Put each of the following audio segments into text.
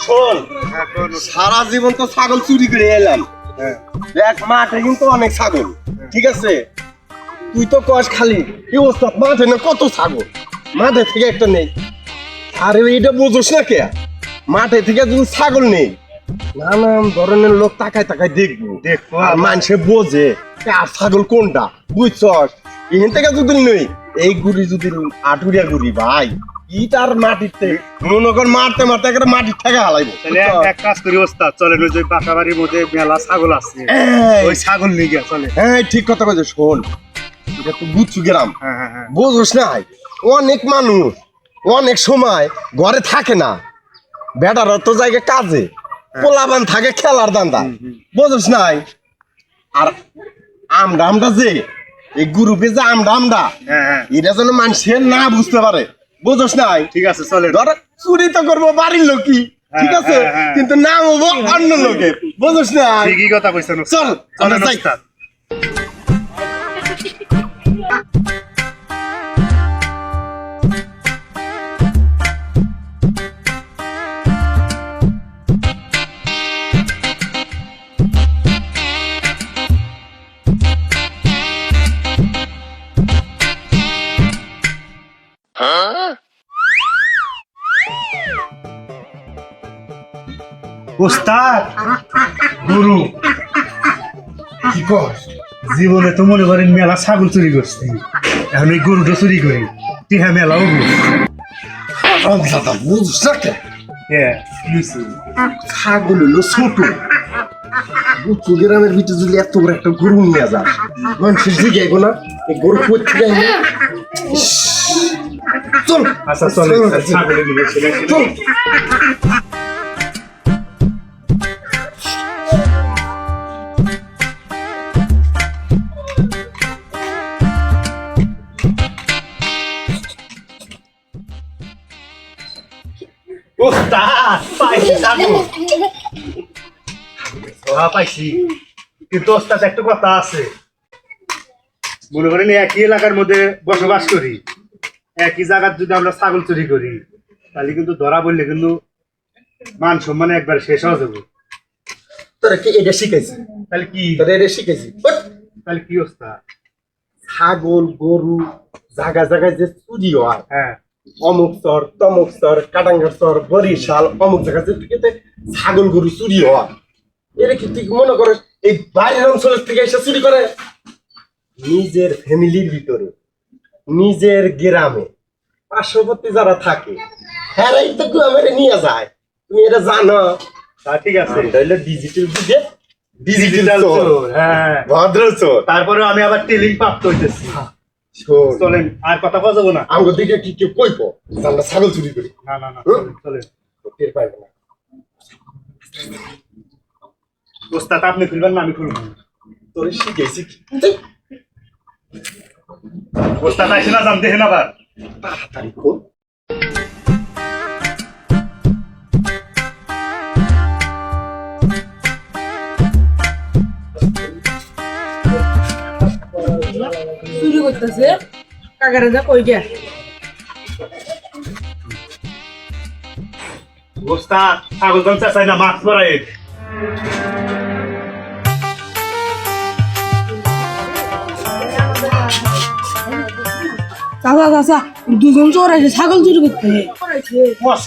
শোন, সারা জীবন তো ছাগল চুরি করে এলাম। দেখ মাঠে কিন্তু অনেক ছাগল, ঠিক আছে? তুই তো কস খালি কি অবস্থা, মাঠে না কত ছাগল, মাঠে থেকে একটা নেই। আরে এটা বোঝোস না কে, মাঠে থেকে যদি ছাগল নেই নানান ধরনের লোক তাকায় তাকায় দেখবো, আর মানুষে বোঝে আর ছাগল কোনটা, বুঝছস? এখান থেকে যদি নেই এই গুড়ি যদি আটুরিয়া গুড়ি ভাই ইটার মাটিতে মনে কর মারতে মারতে একটা মাটির থেকে হালাইবো। তাহলে এক কাজ করি ওস্তাদ, চলেন ওই যে বাসা বাড়ির মধ্যে মেলা ছাগল আছে, ওই ছাগল নিয়ে গিয়া চলে। হ্যাঁ ঠিক কথা বলছো। শোন, এটা তো বুঝছু গ্রাম, বুঝোস না অনেক মানুষ অনেক সময় ঘরে থাকে না, বেটার তো জায়গায় কাজে, পোলাবান থাকে খেলার দান্দা, বুঝোস নাই? আর আমরা যে এই গ্রুপে যে আমরা এটা যেন মানুষের না বুঝতে পারে, বুঝোস নাই? ঠিক আছে চলে। ধর চুরি তো করবো বাড়ির লোকই, ঠিক আছে, কিন্তু নাম হবো অন্য লোকের, বুঝোস না? ঠিকই কথা কইছেন। চল আমরা যাই। ওস্তাদ গুরু কি কস? জীবনে তো মনে করেন মেলা ছাগল চুরি করছি, এখন এই গরুটা চুরি করি, টিহা মেলাও বুঝছ না কে? ছাগল হলো ছোট, বুঝছো গ্রামের ভিতরে যদি এত বড় একটা গরু নিয়ে যাস মানুষের দিকে এগো না, এই গরু করতে যাই না। চল আচ্ছা চলে ছাগলে নিয়ে চল। ওস্তাদ পাইছি ছাগল, পাইছি, কিন্তু ওস্তাদ একটা কথা আছে, মনে করেন একই এলাকার মধ্যে বসবাস করি, একই জায়গার যদি আমরা ছাগল চুরি করি তাহলে কিন্তু ধরা বললে কিন্তু মান সম্মান একবার শেষ হয়ে যাবো। তোরা কি এটা শিখাইছি? তাহলে কি তোরা এটা শিখাইছি? তাহলে কি ওস্তাদ? ছাগল গরু জায়গায় জায়গায় যে চুরি হয়, হ্যাঁ অমুক চর তমুক চর কাটাঙ্গার চর বরিশাল অমুক জায়গায় যে ছাগল গরু চুরি হয়, এরা কি তুই মনে করে এই বাইরের অঞ্চলের থেকে এসে চুরি করে? নিজের ফ্যামিলির ভিতরে নিজের গ্রামে পার্শ্ববর্তী যারা থাকে হ্যারাই তো গ্রামের নিয়ে যায়, তুমি এটা জানো? তা ঠিক আছে, ডিজিটাল যুগে ডিজিটাল চোর, হ্যাঁ ভদ্র চোর। তারপরে আমি আবার টেলিং প্রাপ্ত হইতেছি। শোন, চলেন আর কথা বাজাবো না, আমার দিকে কি কেউ কইব যে আমরা ছাগল চুরি করি? না না না চলেন চলেন। টের পাইবে না। ওস্তাদ আপনি খুলবেন না আমি খুলবো? তোরে শিখেছি কি? ওস্তাদ আইসে না জান দেখেন আবার তাড়াতাড়ি খোল। চুরি করতেছে কাকারে যা কই গে। ওস্তাদ ছাগল দাম চাই না মাছ পরাই। চাচা চাচা দুজন চোর আছে ছাগল চুরি করতে।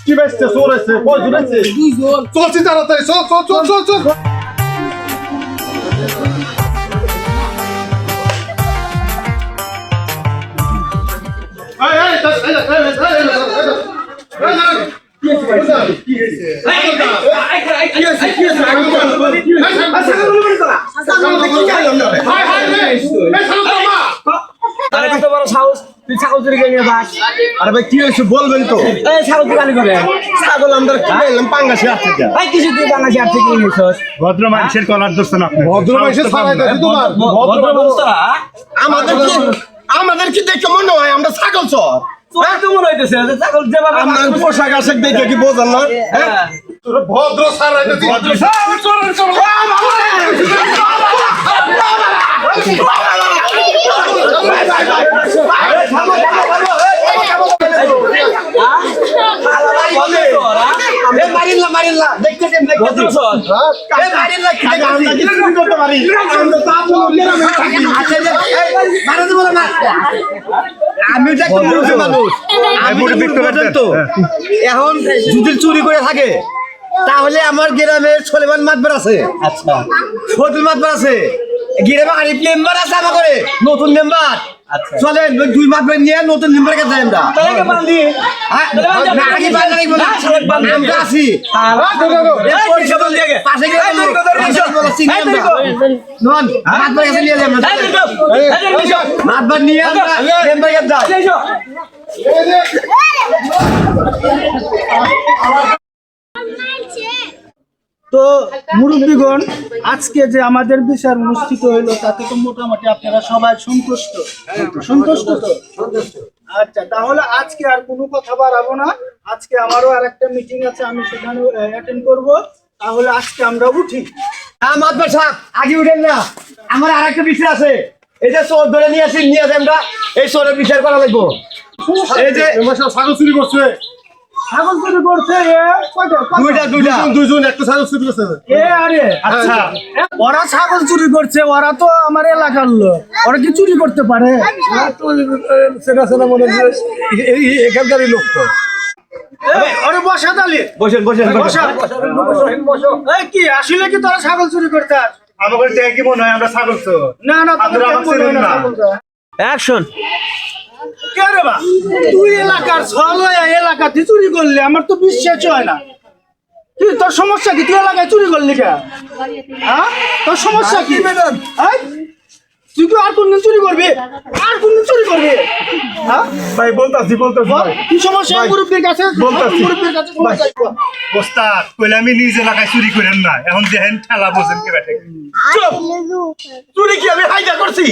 কি বেচতে চোর আছে? কই ধরেছে? দুইজন। চলছি তাড়াতাড়ি, চল চল চল চল চল। আরে ভাই কি হয়েছে বলবেন তো? ছাগল আমরা পাঙ্গাসে আছে। ভদ্র মানুষের কলার দোষণ আপনি, ভদ্র মানুষের আমাদের কি দেখে মনে হয় আমরা ছাগল চর? আপনার পোশাক আশাক দেখে কি বোঝেন না? ভদ্র মারিল্লা দেখতেছেন আমি তো একটা মুরব্বী মানুষ, আমি তো এখন যদি চুরি করে থাকে তাহলে আমার গ্রামে সলেমান মাতবার আছে, আচ্ছা সতুল মাতবার আছে, গ্রামে আরিফ মেম্বার আছে আমার করে নতুন মেম্বার। চলেন দুই মাতবার নিয়ে নতুন মেম্বার কাছে যাই আমরা। আমরা আছি পাশে মাতবার নিয়ে আমরা মেম্বার কাছে যাই। তো মুরব্বীগণ, আজকে যে আমাদের বিচার অনুষ্ঠিত হইলো তাতে তো মোটামুটি আপনারা সবাই সন্তুষ্ট সন্তুষ্ট তো? আচ্ছা, তাহলে আজকে আর কোনো কথা বাড়াবো না। আজকে আমারও আর একটা মিটিং আছে, আমি সেখানে অ্যাটেন্ড করব। তাহলে আজকে আমরা উঠি। মাতবার সাহেব আগে উঠেন না, আমার আর একটা বিষয় আছে। এই যে চোর ধরে নিয়ে আসি, নিয়ে আসি আমরা, এই চোরের বিচার করা লাগবো। এই যে ছাগল চুরি করছে, ছাগল চুরি করছে দুইজন একটা ছাগল চুরি করছে। আরে আচ্ছা, ওরা ছাগল চুরি করছে, ওরা তো আমার এলাকার লোক, ওরা কি চুরি করতে পারে? সেটা মনে হচ্ছে এখানকারই লোক তো। ওরে বসা তালি, বসেন বসেন বসা। এই কি আসলে কি তোরা ছাগল চুরি করতে? আমাদের ট্যাগ কি মনে হয় আমরা ছাগল চোর? না না, আপনারা আমাকে চেনেন না। অ্যাকশন। কে রে বা? তুই এলাকার ছলয়া এলাকাতে চুরি করলি, আমার তো বিশ্বাস হয় না। কি তোর সমস্যা কি? তুই এলাকায় চুরি করলি কে? হ্যাঁ, তোর সমস্যা কি? এই, তুই কি আর কোনদিন চুরি করবি? আর কোনদিন চুরি করবি? হ্যাঁ ভাই বলতাছি বল, কি সমস্যা? মুরব্বির কাছে মুরব্বির কাছে বল। ওস্তাদ কইলে আমি নিজ এলাকায় চুরি করেন না, এখন দেখেন ঠেলা বোঝেন কে বেটে। চুরি কি আমি হাইজা করছি?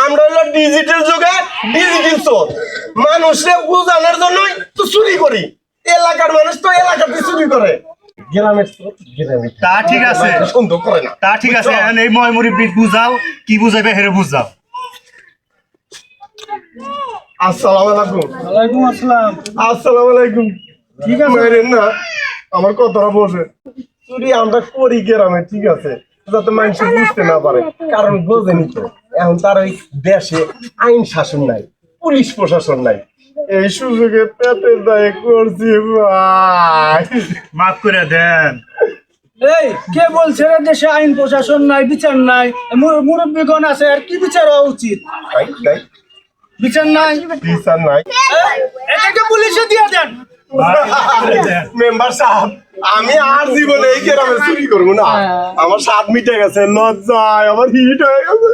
আমরা হলো ডিজিটাল যুগে ডিজিটাল চোর, মানুষকে বোঝানোর জন্যই তো চুরি করি। এলাকার মানুষ তো এলাকাতে চুরি করে, গ্রামের চোর গ্রামে। তা ঠিক আছে, সন্দেহ করে না। তা ঠিক আছে, এখন এই ময়মুরি বীজ বুঝাও, কি বুঝাইবে হেরে বুঝাও। আসসালামু আলাইকুম। ওয়ালাইকুম আসসালাম। আসসালামু আলাইকুম। ঠিক আছে, মাইরেন না, আমার কথাটা বসে। চুরি আমরা করি গ্রামে, ঠিক আছে, যাতে মানুষ বুঝতে না পারে, কারণ বোঝেনি তো এখন তার ওই দেশে আইন শাসন নাই, পুলিশ প্রশাসন নাই, এই সুযোগে পেটের দায়ে করছি ভাই। মাফ করে দেন। এই কে বলছে রে দেশে আইন প্রশাসন নাই, বিচার নাই? মুরব্বীগণ আছে, আর কি বিচার হওয়া উচিত? নাই, বিচার নাই, বিচার নাই। এটাকে পুলিশে দিয়ে দেন। মাফ করে দেন। মেম্বার সাহেব, আমি আর জীবনে এই গ্রামে চুরি করবো না। আমার স্বাদ মিটে গেছে, লজ্জায় আমার হিট হয়ে গেছে।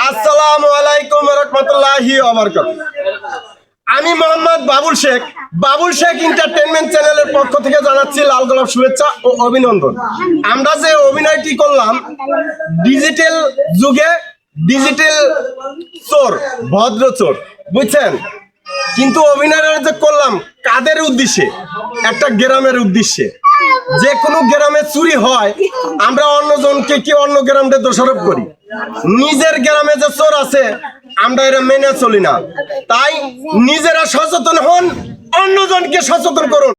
আসসালামু আলাইকুম ওয়া রাহমাতুল্লাহি ওয়া বারাকাতুহু। আমি মোহাম্মদ বাবুল শেখ, বাবুল শেখ এন্টারটেইনমেন্ট চ্যানেলের পক্ষ থেকে জানাচ্ছি লাল গোলাপ শুভেচ্ছা ও অভিনন্দন। আমরা যে অভিনয়টি করলাম ডিজিটাল যুগে ডিজিটাল চোর, ভদ্র চোর, বুঝছেন? কিন্তু অভিনয় যে করলাম কাদের উদ্দেশ্যে? একটা গ্রামের উদ্দেশ্যে। যে কোনো গ্রামে চুরি হয়, আমরা অন্যজনকে কি অন্য গ্রামে দোষারোপ করি। নিজের গ্রামে যে চোর আছে আমরা এরা মেনে চলি না। তাই নিজেরা সচেতন হন, অন্যজনকে সচেতন করুন।